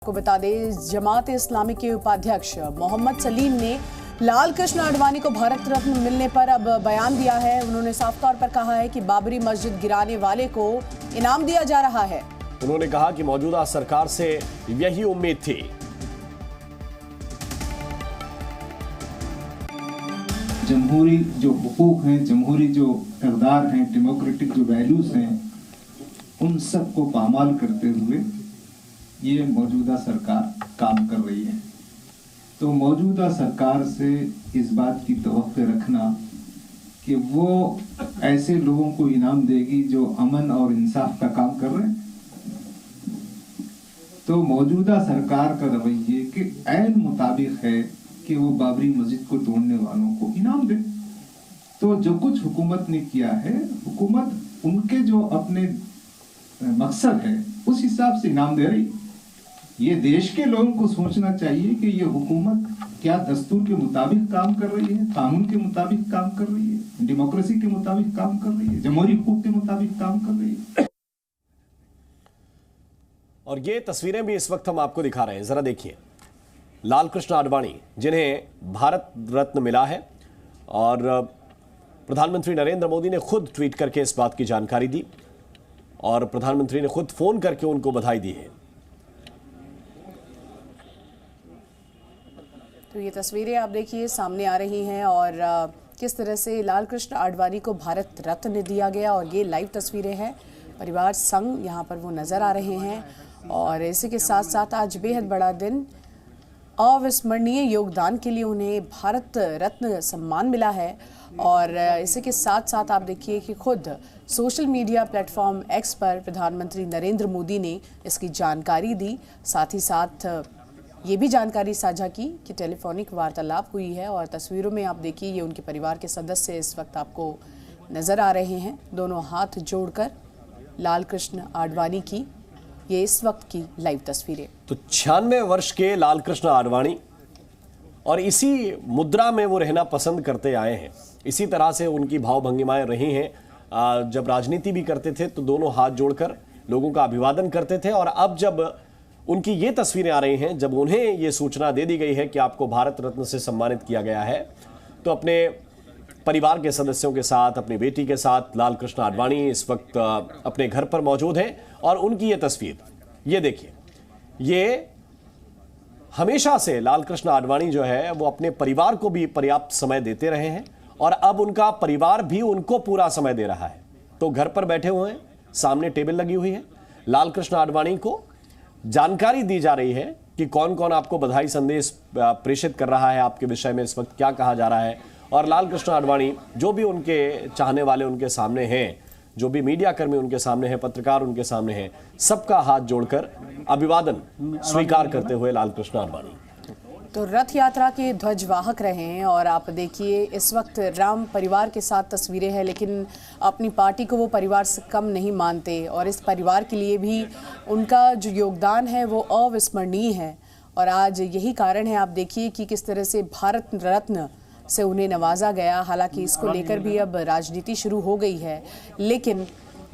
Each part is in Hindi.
को बता दें, जमात इस्लामी के उपाध्यक्ष मोहम्मद सलीम ने लाल कृष्ण आडवाणी को भारत रत्न मिलने पर अब बयान दिया है। उन्होंने साफ तौर पर कहा है कि बाबरी मस्जिद गिराने वाले को इनाम दिया जा रहा है। उन्होंने कहा कि मौजूदा सरकार से यही उम्मीद थी। जमहूरी जो हुकूक हैं, जमहूरी जो इक़दार हैं, डेमोक्रेटिक जो वैल्यूज हैं, उन सब को पामाल करते हुए ये मौजूदा सरकार काम कर रही है। तो मौजूदा सरकार से इस बात की तवक्को रखना कि वो ऐसे लोगों को इनाम देगी जो अमन और इंसाफ का काम कर रहे हैं, तो मौजूदा सरकार का रवैये के ऐन मुताबिक है कि वो बाबरी मस्जिद को तोड़ने वालों को इनाम दे। तो जो कुछ हुकूमत ने किया है, हुकूमत उनके जो अपने मकसद है उस हिसाब से इनाम दे रही। ये देश के लोगों को सोचना चाहिए कि ये हुकूमत क्या दस्तूर के मुताबिक काम कर रही है, कानून के मुताबिक काम कर रही है, डेमोक्रेसी के मुताबिक काम कर रही है, जमहूरी हुकूक के मुताबिक काम कर रही है। और ये तस्वीरें भी इस वक्त हम आपको दिखा रहे हैं, जरा देखिए। लाल कृष्ण आडवाणी जिन्हें भारत रत्न मिला है और प्रधानमंत्री नरेंद्र मोदी ने खुद ट्वीट करके इस बात की जानकारी दी और प्रधानमंत्री ने खुद फोन करके उनको बधाई दी है। तो ये तस्वीरें आप देखिए सामने आ रही हैं और किस तरह से लाल कृष्ण आडवाणी को भारत रत्न दिया गया। और ये लाइव तस्वीरें हैं, परिवार संग यहाँ पर वो नज़र आ रहे हैं। और इसी के साथ साथ आज बेहद बड़ा दिन, अविस्मरणीय योगदान के लिए उन्हें भारत रत्न सम्मान मिला है। और इसी के साथ साथ आप देखिए कि खुद सोशल मीडिया प्लेटफॉर्म एक्स पर प्रधानमंत्री नरेंद्र मोदी ने इसकी जानकारी दी। साथ ही साथ ये भी जानकारी साझा की कि टेलीफोनिक वार्तालाप हुई है। और तस्वीरों में आप देखिए ये उनके परिवार के सदस्य इस वक्त आपको नज़र आ रहे हैं, दोनों हाथ जोड़कर लाल कृष्ण आडवाणी की ये इस वक्त की लाइव तस्वीरें। तो 96 वर्ष के लाल कृष्ण आडवाणी और इसी मुद्रा में वो रहना पसंद करते आए हैं। इसी तरह से उनकी भावभंगिमाएं रही हैं। जब राजनीति भी करते थे तो दोनों हाथ जोड़कर लोगों का अभिवादन करते थे। और अब जब उनकी ये तस्वीरें आ रही हैं, जब उन्हें ये सूचना दे दी गई है कि आपको भारत रत्न से सम्मानित किया गया है, तो अपने परिवार के सदस्यों के साथ, अपनी बेटी के साथ लाल कृष्ण आडवाणी इस वक्त अपने घर पर मौजूद हैं। और उनकी ये तस्वीर, ये देखिए, ये हमेशा से लाल कृष्ण आडवाणी जो है वो अपने परिवार को भी पर्याप्त समय देते रहे हैं और अब उनका परिवार भी उनको पूरा समय दे रहा है। तो घर पर बैठे हुए हैं, सामने टेबल लगी हुई है, लाल कृष्ण आडवाणी को जानकारी दी जा रही है कि कौन कौन आपको बधाई संदेश प्रेषित कर रहा है, आपके विषय में इस वक्त क्या कहा जा रहा है। और लाल कृष्ण आडवाणी, जो भी उनके चाहने वाले उनके सामने हैं, जो भी मीडिया कर्मी उनके सामने हैं, पत्रकार उनके सामने हैं, सबका हाथ जोड़कर अभिवादन स्वीकार करते हुए लाल कृष्ण आडवाणी तो रथ यात्रा के ध्वजवाहक रहे हैं। और आप देखिए इस वक्त राम परिवार के साथ तस्वीरें हैं, लेकिन अपनी पार्टी को वो परिवार से कम नहीं मानते और इस परिवार के लिए भी उनका जो योगदान है वो अविस्मरणीय है। और आज यही कारण है, आप देखिए कि किस तरह से भारत रत्न से उन्हें नवाजा गया। हालांकि इसको लेकर भी अब राजनीति शुरू हो गई है, लेकिन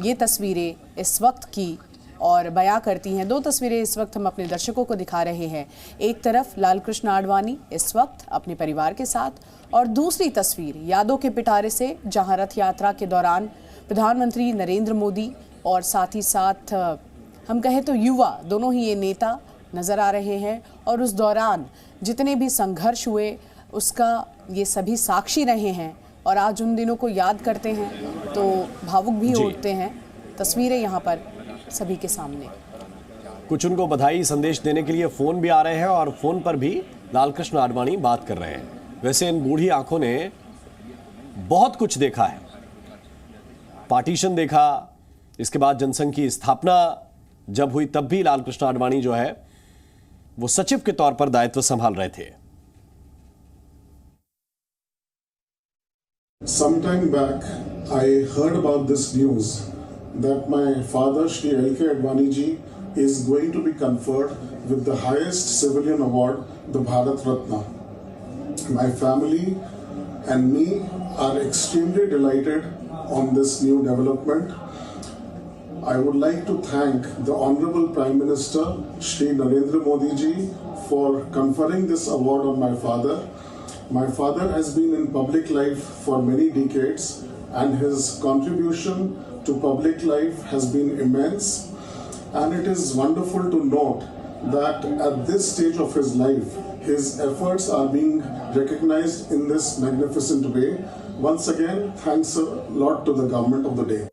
ये तस्वीरें इस वक्त की और बयां करती हैं। दो तस्वीरें इस वक्त हम अपने दर्शकों को दिखा रहे हैं। एक तरफ लाल कृष्ण आडवाणी इस वक्त अपने परिवार के साथ, और दूसरी तस्वीर यादों के पिटारे से, जहां रथ यात्रा के दौरान प्रधानमंत्री नरेंद्र मोदी और साथ ही साथ हम कहें तो युवा, दोनों ही ये नेता नजर आ रहे हैं। और उस दौरान जितने भी संघर्ष हुए उसका ये सभी साक्षी रहे हैं और आज उन दिनों को याद करते हैं तो भावुक भी होते हैं। तस्वीरें यहाँ पर सभी के सामने। कुछ उनको बधाई संदेश देने के लिए फोन भी आ रहे हैं और फोन पर भी लाल कृष्ण आडवाणी बात कर रहे हैं। वैसे इन बूढ़ी आंखों ने बहुत कुछ देखा है, पार्टीशन देखा, इसके बाद जनसंघ की स्थापना जब हुई तब भी लाल कृष्ण आडवाणी जो है वो सचिव के तौर पर दायित्व संभाल रहे थे। Sometime back, I heard about this news that my father, Shri L.K. Advani ji, is going to be conferred with the highest civilian award, the Bharat Ratna. My family and me are extremely delighted on this new development. I would like to thank the Honorable Prime Minister Shri Narendra Modi ji for conferring this award on my father. My father has been in public life for many decades, and his contribution to public life has been immense. And it is wonderful to note that at this stage of his life, his efforts are being recognized in this magnificent way. Once again, thanks a lot to the government of the day.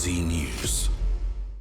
Zee News.